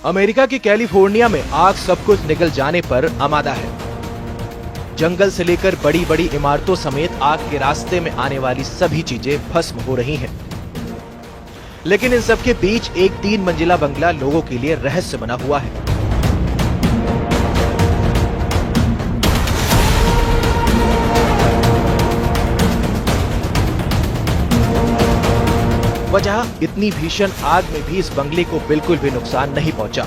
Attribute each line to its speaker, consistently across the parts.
Speaker 1: America की California में आग सब कुछ निकल जाने पर आमादा है। जंगल से लेकर बड़ी बड़ी इमारतों समेत आग के रास्ते में आने वाली सभी चीजें भस्म हो रही हैं। लेकिन इन सब के बीच एक 3 मंजिला बंगला लोगों के लिए रहस्य बना हुआ है। वजह इतनी भीषण आग में भी इस बंगले को बिल्कुल भी नुकसान नहीं पहुंचा।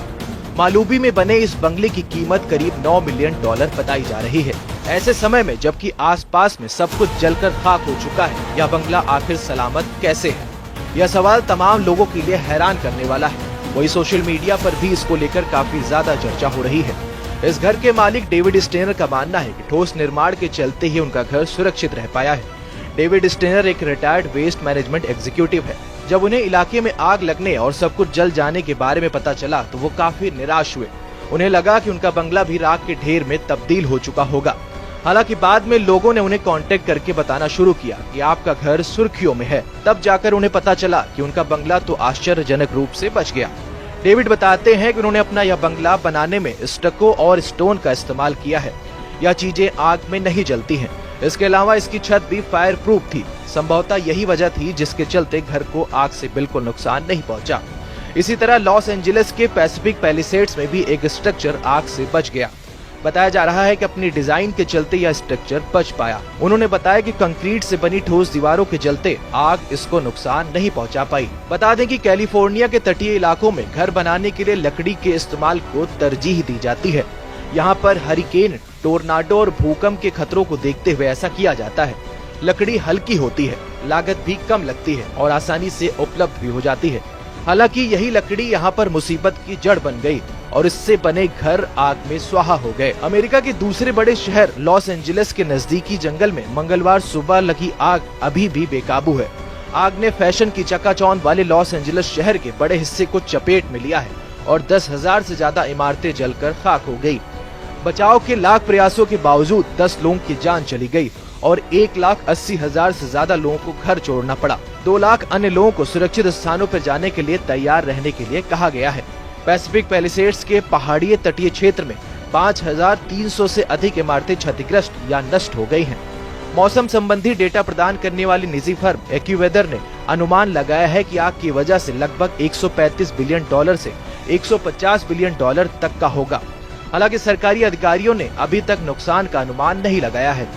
Speaker 1: मालूबी में बने इस बंगले की कीमत करीब $9 मिलियन बताई जा रही है। ऐसे समय में जबकि आसपास में सब कुछ जलकर खाक हो चुका है, यह बंगला आखिर सलामत कैसे है? यह सवाल तमाम लोगों के लिए हैरान करने वाला है। वही सोशल मीडिया पर भी इसको लेकर काफी ज्यादा चर्चा हो रही है। इस घर के मालिक डेविड स्टेनर का मानना है कि ठोस निर्माण के चलते ही उनका घर सुरक्षित रह पाया है। डेविड स्टेनर एक रिटायर्ड वेस्ट मैनेजमेंट एग्जीक्यूटिव है। जब उन्हें इलाके में आग लगने और सब कुछ जल जाने के बारे में पता चला तो वो काफी निराश हुए। उन्हें लगा कि उनका बंगला भी राख के ढेर में तब्दील हो चुका होगा। हालांकि बाद में लोगों ने उन्हें कांटेक्ट करके बताना शुरू किया कि आपका घर सुर्खियों में है। तब जाकर उन्हें पता चला कि उनका बंगला तो आश्चर्यजनक रूप से बच गया। डेविड बताते हैं कि उन्होंने अपना यह बंगला बनाने में स्टको और स्टोन का इस्तेमाल किया है। यह चीजें आग में नहीं जलती हैं। इसके अलावा इसकी छत भी फायर प्रूफ थी। संभवतः यही वजह थी जिसके चलते घर को आग से बिल्कुल नुकसान नहीं पहुंचा। इसी तरह लॉस एंजलिस के पैसिफिक पैलिसेड्स में भी एक स्ट्रक्चर आग से बच गया। बताया जा रहा है कि अपनी डिजाइन के चलते यह स्ट्रक्चर बच पाया। उन्होंने बताया कि कंक्रीट से बनी ठोस दीवारों के चलते आग इसको नुकसान नहीं पहुंचा पाई। बता दें कि कैलिफोर्निया के तटीय इलाकों में घर बनाने के लिए लकड़ी के इस्तेमाल को तरजीह दी जाती है। यहाँ पर हरिकेन, टोर्नाडो और भूकंप के खतरों को देखते हुए ऐसा किया जाता है। लकड़ी हल्की होती है, लागत भी कम लगती है और आसानी से उपलब्ध भी हो जाती है। हालांकि यही लकड़ी यहाँ पर मुसीबत की जड़ बन गई और इससे बने घर आग में स्वाहा हो गए। अमेरिका के दूसरे बड़े शहर लॉस एंजलिस के नजदीकी जंगल में मंगलवार सुबह लगी आग अभी भी बेकाबू है। आग ने फैशन की चकाचौंध वाले लॉस एंजलिस शहर के बड़े हिस्से को चपेट में लिया है और 10,000 से ज्यादा इमारतें जलकर खाक हो गयी। बचाव के लाख प्रयासों के बावजूद 10 लोगों की जान चली गई और 1,80,000 से ज्यादा लोगों को घर छोड़ना पड़ा। 2 लाख अन्य लोगों को सुरक्षित स्थानों पर जाने के लिए तैयार रहने के लिए कहा गया है। पैसिफिक पैलिसेड्स के पहाड़ी तटीय क्षेत्र में 5,300 से अधिक इमारतें क्षतिग्रस्त या नष्ट हो गई हैं। मौसम संबंधी डेटा प्रदान करने वाली निजी फर्म एक्यूवेदर ने अनुमान लगाया है कि आग की वजह से लगभग $135 बिलियन से $150 बिलियन तक का होगा। हालांकि सरकारी अधिकारियों ने अभी तक नुकसान का अनुमान नहीं लगाया है।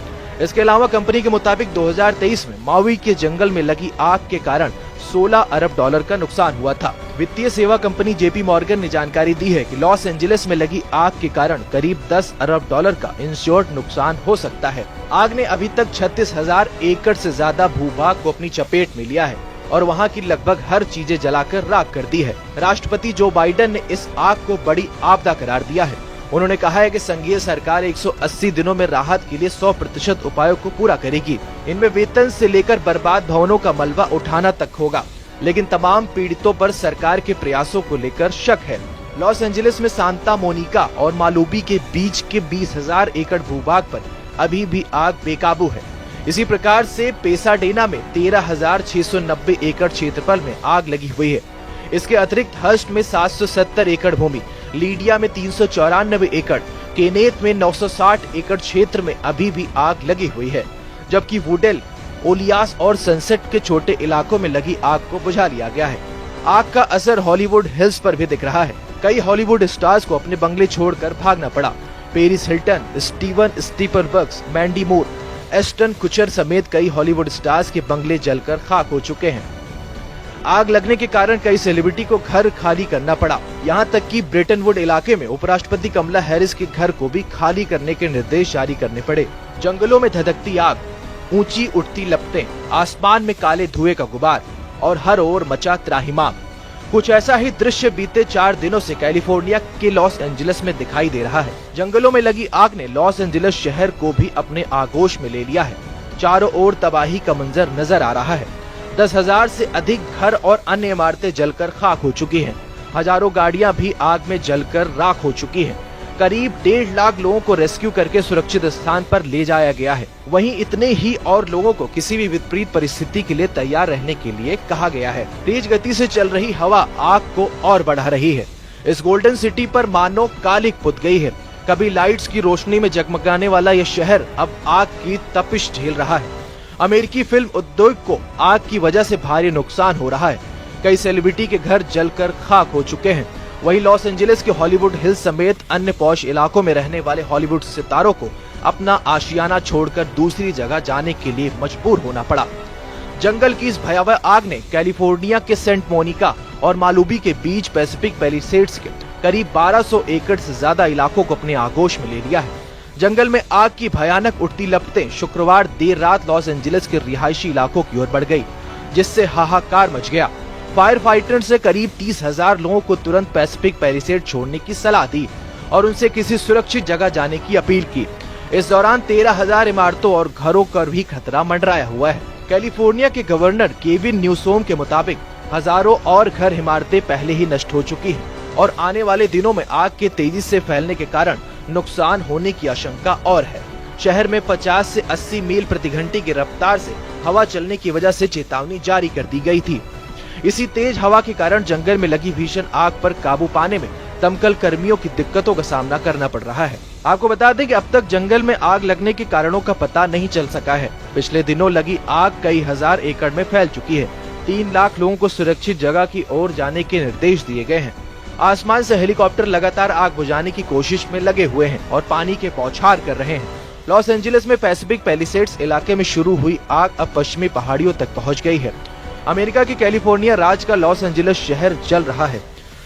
Speaker 1: इसके अलावा कंपनी के मुताबिक 2023 में माउई के जंगल में लगी आग के कारण $16 अरब का नुकसान हुआ था। वित्तीय सेवा कंपनी जेपी मॉर्गन ने जानकारी दी है कि लॉस एंजलिस में लगी आग के कारण करीब $10 अरब का इंश्योर्ड नुकसान हो सकता है। आग ने अभी तक 36,000 एकड़ से ज्यादा भूभाग को अपनी चपेट में लिया है और वहां की लगभग हर चीजें जलाकर राख कर दी है। राष्ट्रपति जो बाइडेन ने इस आग को बड़ी आपदा करार दिया है। उन्होंने कहा है कि संघीय सरकार 180 दिनों में राहत के लिए 100% उपायों को पूरा करेगी। इनमें वेतन से लेकर बर्बाद भवनों का मलबा उठाना तक होगा। लेकिन तमाम पीड़ितों पर सरकार के प्रयासों को लेकर शक है। लॉस एंजलिस में सांता मोनिका और मालूबी के बीच के 20,000 एकड़ भूभाग पर अभी भी आग बेकाबू है। इसी प्रकार से पेसाडेना में 13,690 एकड़ क्षेत्रफल में आग लगी हुई है। इसके अतिरिक्त हर्स्ट में 770 एकड़ भूमि, लीडिया में 394 एकड़, केनेथ में 960 एकड़ क्षेत्र में अभी भी आग लगी हुई है। जबकि वुडेल, ओलियास और सनसेट के छोटे इलाकों में लगी आग को बुझा लिया गया है। आग का असर हॉलीवुड हिल्स पर भी दिख रहा है। कई हॉलीवुड स्टार्स को अपने बंगले छोड़कर भागना पड़ा। Paris Hilton, Steven Spielberg, Mandy मूर, एस्टन कुचर समेत कई हॉलीवुड स्टार्स के बंगले जलकर खाक हो चुके हैं। आग लगने के कारण कई सेलिब्रिटी को घर खाली करना पड़ा। यहाँ तक कि ब्रेटनवुड इलाके में उपराष्ट्रपति कमला हैरिस के घर को भी खाली करने के निर्देश जारी करने पड़े। जंगलों में धधकती आग, ऊंची उठती लपटें, आसमान में काले धुएं का गुबार और हर ओर मचा त्राहिमाम। कुछ ऐसा ही दृश्य बीते 4 दिनों से कैलिफोर्निया के लॉस एंजलिस में दिखाई दे रहा है। जंगलों में लगी आग ने लॉस एंजलिस शहर को भी अपने आगोश में ले लिया है। चारों ओर तबाही का मंजर नजर आ रहा है। 10,000 से अधिक घर और अन्य इमारतें जलकर खाक हो चुकी हैं। हजारों गाड़ियां भी आग में जलकर राख हो चुकी हैं। करीब 1.5 लाख लोगों को रेस्क्यू करके सुरक्षित स्थान पर ले जाया गया है। वहीं इतने ही और लोगों को किसी भी विपरीत परिस्थिति के लिए तैयार रहने के लिए कहा गया है। तेज गति से चल रही हवा आग को और बढ़ा रही है। इस गोल्डन सिटी पर मानो कालिक पुत गई है। कभी लाइट्स की रोशनी में जगमगाने वाला यह शहर अब आग की तपिश झेल रहा है। अमेरिकी फिल्म उद्योग को आग की वजह से भारी नुकसान हो रहा है। कई सेलिब्रिटी के घर जलकर खाक हो चुके हैं। वहीं लॉस एंजलिस के हॉलीवुड हिल्स समेत अन्य पॉश इलाकों में रहने वाले हॉलीवुड सितारों को अपना आशियाना छोड़कर दूसरी जगह जाने के लिए मजबूर होना पड़ा। जंगल की इस भयावह आग ने कैलिफोर्निया के सेंट मोनिका और मालुबी के बीच पैसिफिक पैलिसेड्स के करीब 1200 एकड़ से ज्यादा इलाकों को अपने आगोश में ले लिया है। जंगल में आग की भयानक उठती लपटें शुक्रवार देर रात लॉस एंजलिस के रिहायशी इलाकों की ओर बढ़ गई, जिससे हाहाकार मच गया। फायर फाइटर्स ने करीब 30,000 लोगों को तुरंत पैसिफिक पैलिसेड छोड़ने की सलाह दी और उनसे किसी सुरक्षित जगह जाने की अपील की। इस दौरान 13,000 इमारतों और घरों पर भी खतरा मंडराया हुआ है। कैलिफोर्निया के गवर्नर केविन न्यूसोम के मुताबिक हजारों और घर इमारतें पहले ही नष्ट हो चुकी हैं और आने वाले दिनों में आग के तेजी से फैलने के कारण नुकसान होने की आशंका और है। शहर में 50 से 80 मील प्रति घंटे की रफ्तार से हवा चलने की वजह से चेतावनी जारी कर दी गई थी। इसी तेज हवा के कारण जंगल में लगी भीषण आग पर काबू पाने में दमकल कर्मियों की दिक्कतों का सामना करना पड़ रहा है। आपको बता दें कि अब तक जंगल में आग लगने के कारणों का पता नहीं चल सका है। पिछले दिनों लगी आग कई हजार एकड़ में फैल चुकी है। 3 लाख लोगों को सुरक्षित जगह की ओर जाने के निर्देश दिए गए हैं। आसमान से हेलीकॉप्टर लगातार आग बुझाने की कोशिश में लगे हुए हैं और पानी के बौछार कर रहे हैं। लॉस एंजलिस में पैसिफिक पैलिसेड्स इलाके में शुरू हुई आग अब पश्चिमी पहाड़ियों तक पहुंच गई है। अमेरिका के कैलिफोर्निया राज्य का लॉस एंजलिस शहर जल रहा है।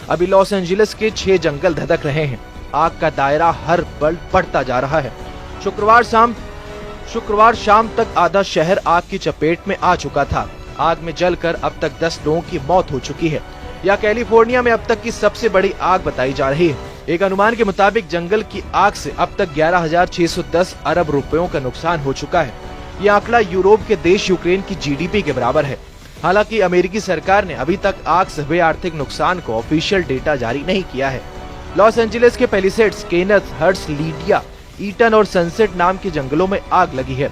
Speaker 1: अभी लॉस एंजलिस के 6 जंगल धधक रहे हैं। आग का दायरा हर पल बढ़ता जा रहा है। शुक्रवार शाम तक आधा शहर आग की चपेट में आ चुका था। आग में जलकर अब तक 10 लोगों की मौत हो चुकी है। यह कैलिफोर्निया में अब तक की सबसे बड़ी आग बताई जा रही है। एक अनुमान के मुताबिक जंगल की आग से अब तक 11,610 अरब रुपयों का नुकसान हो चुका है। यह आंकड़ा यूरोप के देश यूक्रेन की जीडीपी के बराबर है। हालांकि अमेरिकी सरकार ने अभी तक आग से हुए आर्थिक नुकसान को ऑफिशियल डेटा जारी नहीं किया है। लॉस एंजलिस के पैलिसेड्स, केनेथ, हर्ट्स, लीडिया, ईटन और सनसेट नाम के जंगलों में आग लगी है।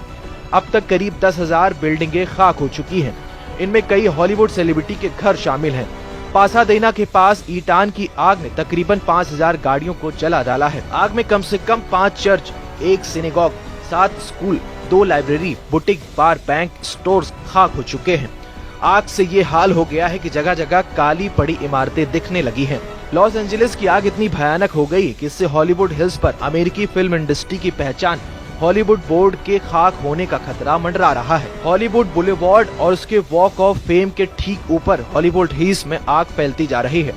Speaker 1: अब तक करीब 10,000 बिल्डिंगें खाक हो चुकी हैं। इनमें कई हॉलीवुड सेलिब्रिटी के घर शामिल हैं। पासाडेना के पास ईटान की आग ने तकरीबन 5,000 गाड़ियों को जला डाला है। आग में कम से कम 5 church, 1 synagogue, 7 school, 2 library, boutique, bar, bank, stores खाक हो चुके हैं। आग से ये हाल हो गया है कि जगह जगह काली पड़ी इमारतें दिखने लगी हैं। लॉस एंजलिस की आग इतनी भयानक हो गई कि इससे हॉलीवुड हिल्स पर अमेरिकी फिल्म इंडस्ट्री की पहचान हॉलीवुड बोर्ड के खाक होने का खतरा मंडरा रहा है। हॉलीवुड बुलेवार्ड और उसके वॉक ऑफ फेम के ठीक ऊपर हॉलीवुड हिल्स में आग फैलती जा रही है।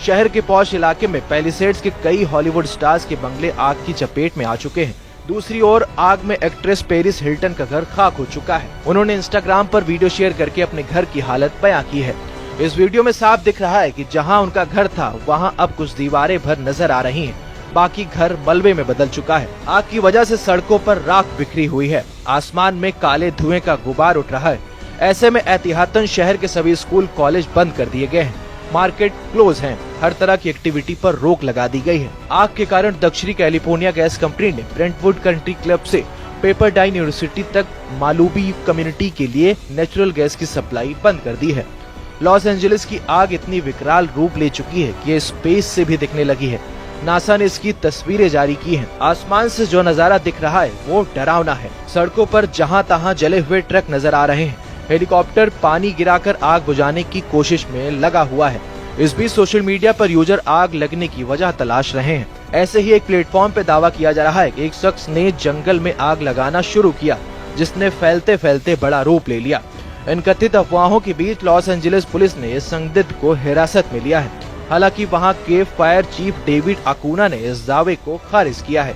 Speaker 1: शहर के पॉश इलाके में पैलिसेड्स के कई हॉलीवुड स्टार्स के बंगले आग की चपेट में आ चुके हैं। दूसरी ओर आग में एक्ट्रेस पेरिस हिल्टन का घर खाक हो चुका है। उन्होंने इंस्टाग्राम पर वीडियो शेयर करके अपने घर की हालत बयां की है। इस वीडियो में साफ दिख रहा है कि जहां उनका घर था वहां अब कुछ दीवारें भर नजर आ रही हैं। बाकी घर मलबे में बदल चुका है। आग की वजह से सड़कों पर राख बिखरी हुई है। आसमान में काले धुएं का गुबार उठ रहा है। ऐसे में एहतियातन शहर के सभी स्कूल, कॉलेज बंद कर दिए गए हैं। मार्केट क्लोज हैं। हर तरह की एक्टिविटी पर रोक लगा दी गई है। आग के कारण दक्षिणी कैलिफोर्निया गैस कंपनी ने ब्रेंटवुड कंट्री क्लब से पेपरडाइन यूनिवर्सिटी तक मालुबी कम्युनिटी के लिए नेचुरल गैस की सप्लाई बंद कर दी है। लॉस एंजलिस की आग इतनी विकराल रूप ले चुकी है कि ये स्पेस से भी दिखने लगी है। नासा ने इसकी तस्वीरें जारी की हैं। आसमान से जो नजारा दिख रहा है वो डरावना है। सड़कों पर जहां तहां जले हुए ट्रक नजर आ रहे हैं। हेलीकॉप्टर पानी गिराकर आग बुझाने की कोशिश में लगा हुआ है। इस बीच सोशल मीडिया पर यूजर आग लगने की वजह तलाश रहे हैं। ऐसे ही एक प्लेटफॉर्म पे दावा किया जा रहा है कि एक शख्स ने जंगल में आग लगाना शुरू किया, जिसने फैलते फैलते बड़ा रूप ले लिया। इन कथित अफवाहों के बीच लॉस एंजलिस पुलिस ने इस संदिग्ध को हिरासत में लिया है। हालांकि वहां के फायर चीफ डेविड अकूना ने इस दावे को खारिज किया है।